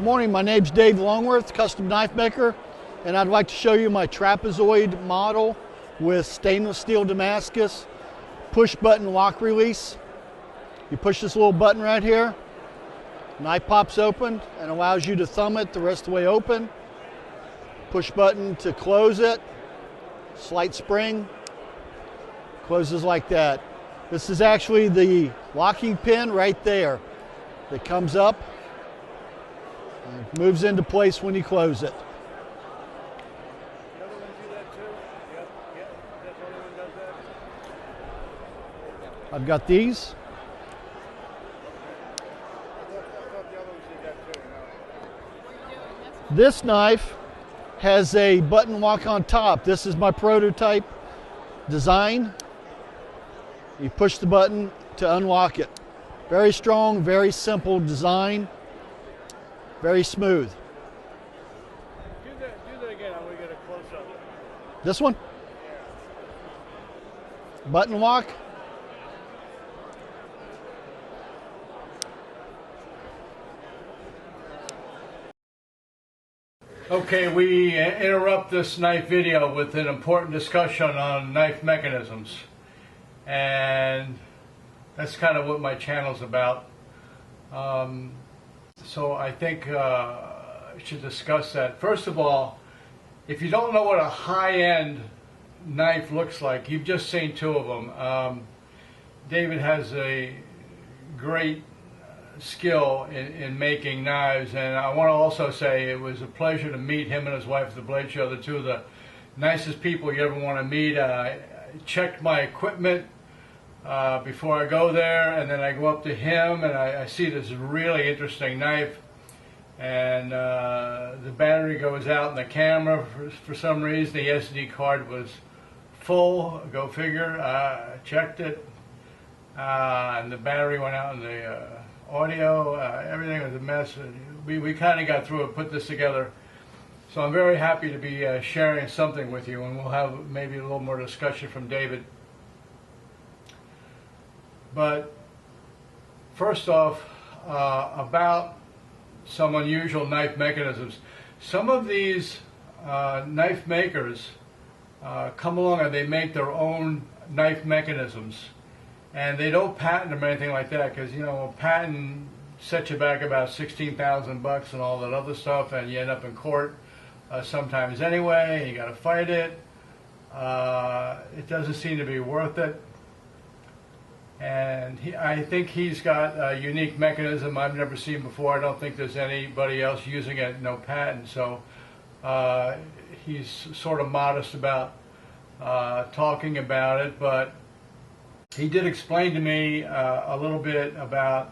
morning, my name's Dave Longworth, custom knife maker, and I'd like to show you my trapezoid model with stainless steel Damascus push button lock release. You push this little button right here, knife pops open and allows you to thumb it the rest of the way open. Push button to close it, slight spring, closes like that. This is actually the locking pin right there that comes up and moves into place when you close it. The other ones do that too? Yep, that's the only one does that? I've got these. I thought the other ones did that too. No. This knife has a button lock on top. This is my prototype design. You push the button to unlock it. Very strong, very simple design, very smooth. Do that again. I want to get a close up. This one? Button lock. Okay, we interrupt this knife video with an important discussion on knife mechanisms. And that's kind of what my channel's about. So I think I should discuss that. First of all, if you don't know what a high-end knife looks like, you've just seen two of them. David has a great skill in making knives, and I want to also say it was a pleasure to meet him and his wife at the Blade Show. They're two of the nicest people you ever want to meet. I checked my equipment before I go there, and then I go up to him and I see this really interesting knife, and the battery goes out in the camera for some reason. The SD card was full, go figure. Checked it, and the battery went out in the audio. Everything was a mess. We kind of got through it, put this together. So I'm very happy to be sharing something with you, and we'll have maybe a little more discussion from David. But first off, about some unusual knife mechanisms. Some of these knife makers come along and they make their own knife mechanisms. And they don't patent them or anything like that, because, you know, a patent sets you back about $16,000 and all that other stuff, and you end up in court sometimes anyway, and you got to fight it. It doesn't seem to be worth it. And I think he's got a unique mechanism I've never seen before. I don't think there's anybody else using it, no patent. So he's sort of modest about talking about it, but he did explain to me a little bit about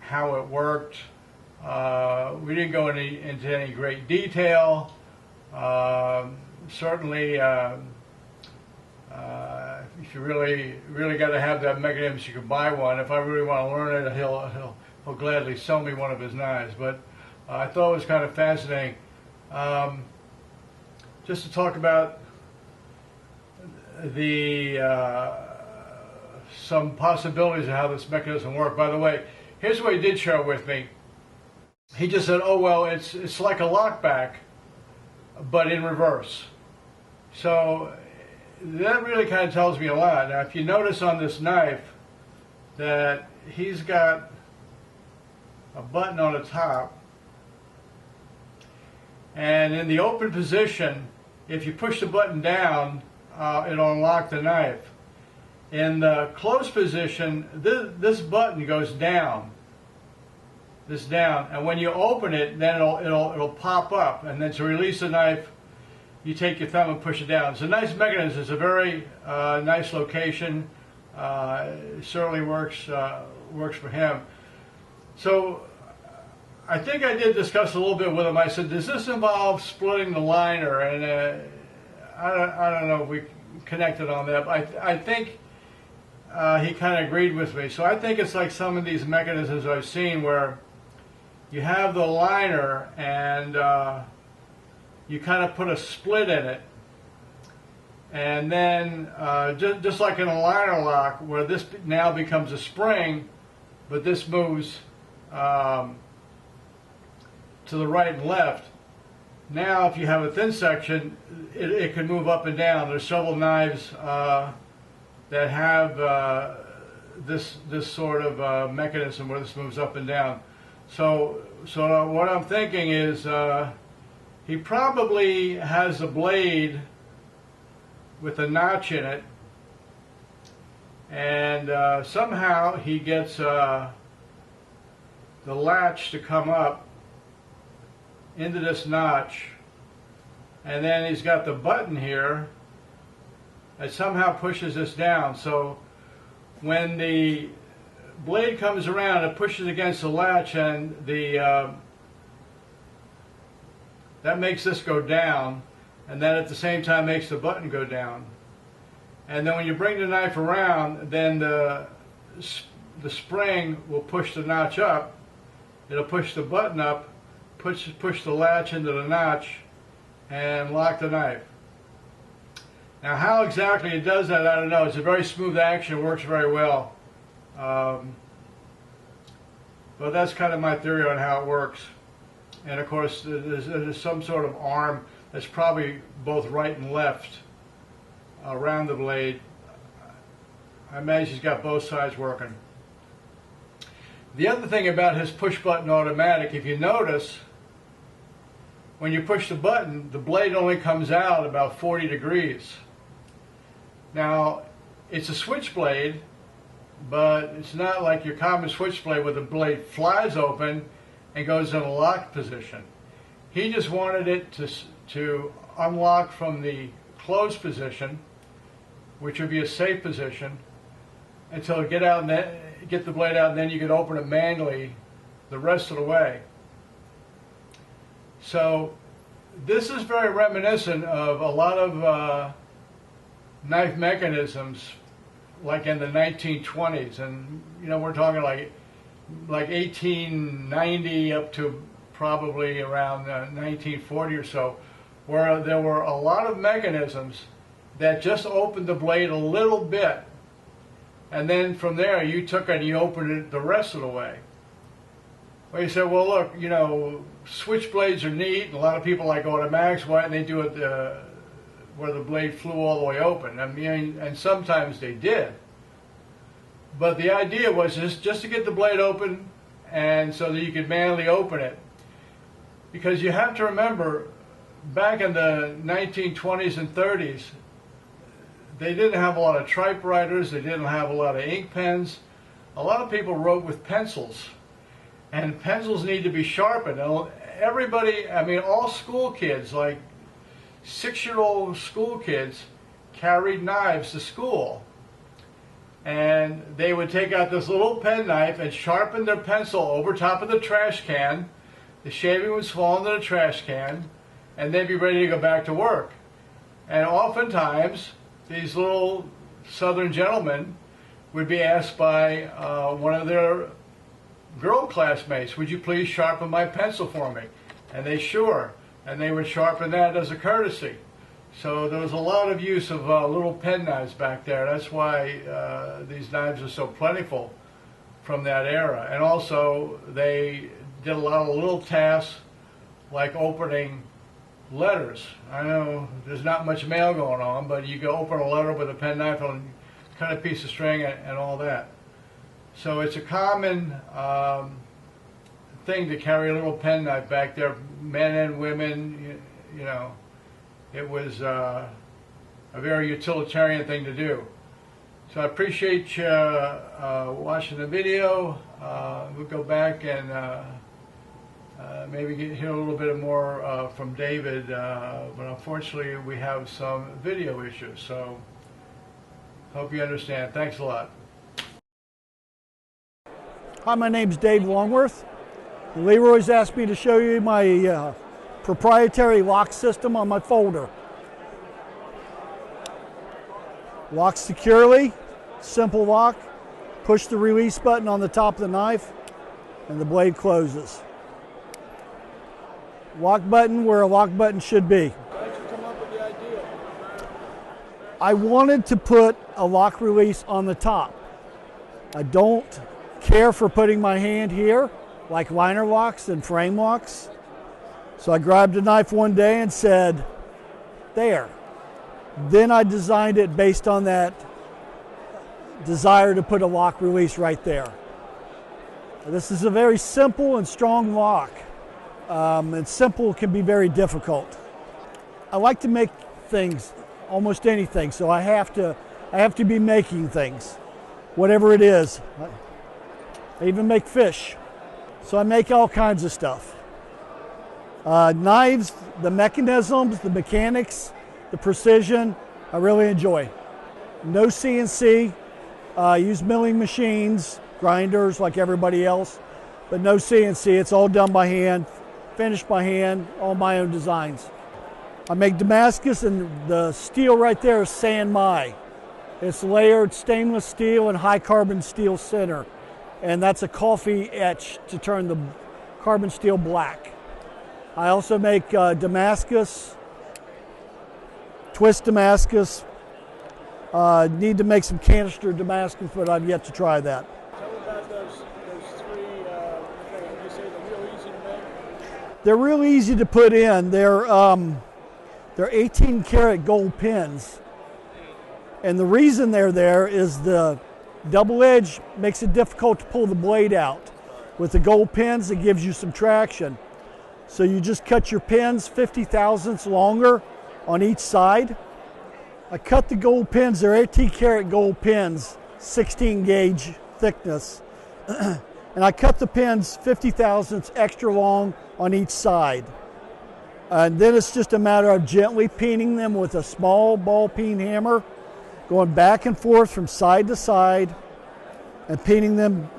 how it worked. We didn't go into any great detail. Certainly, if you really got to have that mechanism, you can buy one. If I really want to learn it, he'll gladly sell me one of his knives. But I thought it was kind of fascinating. Just to talk about the some possibilities of how this mechanism works. By the way, here's what he did share with me. He just said, "Oh well, it's like a lockback, but in reverse." So that really kind of tells me a lot. Now, if you notice on this knife that he's got a button on the top, and in the open position, if you push the button down, it'll unlock the knife. In the closed position, this button goes down, and when you open it, then it'll pop up, and then to release the knife, you take your thumb and push it down. It's a nice mechanism. It's a very nice location. It certainly works for him. So I think I did discuss a little bit with him. I said, does this involve splitting the liner? And I don't know if we connected on that, but I think he kind of agreed with me. So I think it's like some of these mechanisms I've seen where you have the liner and you kind of put a split in it, and then just like in a liner lock where this now becomes a spring, but this moves to the right and left. Now, if you have a thin section, it can move up and down. There's several knives that have this sort of mechanism where this moves up and down. So what I'm thinking is he probably has a blade with a notch in it, and somehow he gets the latch to come up into this notch, and then he's got the button here that somehow pushes this down. So when the blade comes around, it pushes against the latch, and that makes this go down, and then at the same time makes the button go down. And then when you bring the knife around, then the spring will push the notch up. It'll push the button up, push the latch into the notch, and lock the knife. Now, how exactly it does that, I don't know. It's a very smooth action. It works very well. But that's kind of my theory on how it works. And of course, there's some sort of arm that's probably both right and left around the blade. I imagine he's got both sides working. The other thing about his push button automatic, if you notice, when you push the button, the blade only comes out about 40 degrees. Now, it's a switchblade, but it's not like your common switchblade where the blade flies open and goes in a locked position. He just wanted it to unlock from the closed position, which would be a safe position, until get out and then get the blade out, and then you could open it manually the rest of the way. So this is very reminiscent of a lot of knife mechanisms like in the 1920s, and you know, we're talking like 1890 up to probably around 1940 or so, where there were a lot of mechanisms that just opened the blade a little bit, and then from there you took it and you opened it the rest of the way. Well, you said, well, look, you know, switchblades are neat, and a lot of people like automatics. Why didn't they do it where the blade flew all the way open? I mean, and sometimes they did. But the idea was just to get the blade open, and so that you could manually open it. Because you have to remember, back in the 1920s and 30s, they didn't have a lot of typewriters, they didn't have a lot of ink pens. A lot of people wrote with pencils, and pencils need to be sharpened. Everybody, I mean, all school kids, like 6-year-old school kids, carried knives to school. And they would take out this little pen knife and sharpen their pencil over top of the trash can. The shaving would fall into the trash can, and they'd be ready to go back to work. And oftentimes, these little Southern gentlemen would be asked by one of their girl classmates, would you please sharpen my pencil for me? And they sure, and they would sharpen that as a courtesy. So there was a lot of use of little pen knives back there. That's why these knives are so plentiful from that era. And also, they did a lot of little tasks like opening letters. I know there's not much mail going on, but you can open a letter with a pen knife and cut a piece of string and all that. So it's a common thing to carry a little pen knife back there, men and women, you know. It was a very utilitarian thing to do. So I appreciate you watching the video. We'll go back and maybe hear a little bit more from David, but unfortunately we have some video issues. So hope you understand. Thanks a lot. Hi, my name's Dave Longworth. Leroy's asked me to show you my proprietary lock system on my folder. Locks securely, simple lock. Push the release button on the top of the knife and the blade closes. Lock button where a lock button should be. Why did you come up with the idea? I wanted to put a lock release on the top. I don't care for putting my hand here like liner locks and frame locks. So I grabbed a knife one day and said, there. Then I designed it based on that desire to put a lock release right there. This is a very simple and strong lock. And simple can be very difficult. I like to make things, almost anything, so I have to be making things, whatever it is. I even make fish. So I make all kinds of stuff. Knives, the mechanisms, the mechanics, the precision, I really enjoy. No CNC, use milling machines, grinders like everybody else, but no CNC, it's all done by hand, finished by hand, all my own designs. I make Damascus, and the steel right there is San Mai. It's layered stainless steel and high carbon steel center, and that's a coffee etch to turn the carbon steel black. I also make Damascus, twist Damascus. Need to make some canister Damascus, but I've yet to try that. Tell me about those three, you say they're real easy to make? They're really easy to put in. They're 18 karat gold pins. And the reason they're there is the double edge makes it difficult to pull the blade out. With the gold pins, it gives you some traction. So you just cut your pins 50 thousandths longer on each side. I cut the gold pins, they're 18 karat gold pins, 16 gauge thickness. And I cut the pins 50 thousandths extra long on each side. And then it's just a matter of gently peening them with a small ball peen hammer, going back and forth from side to side and peening them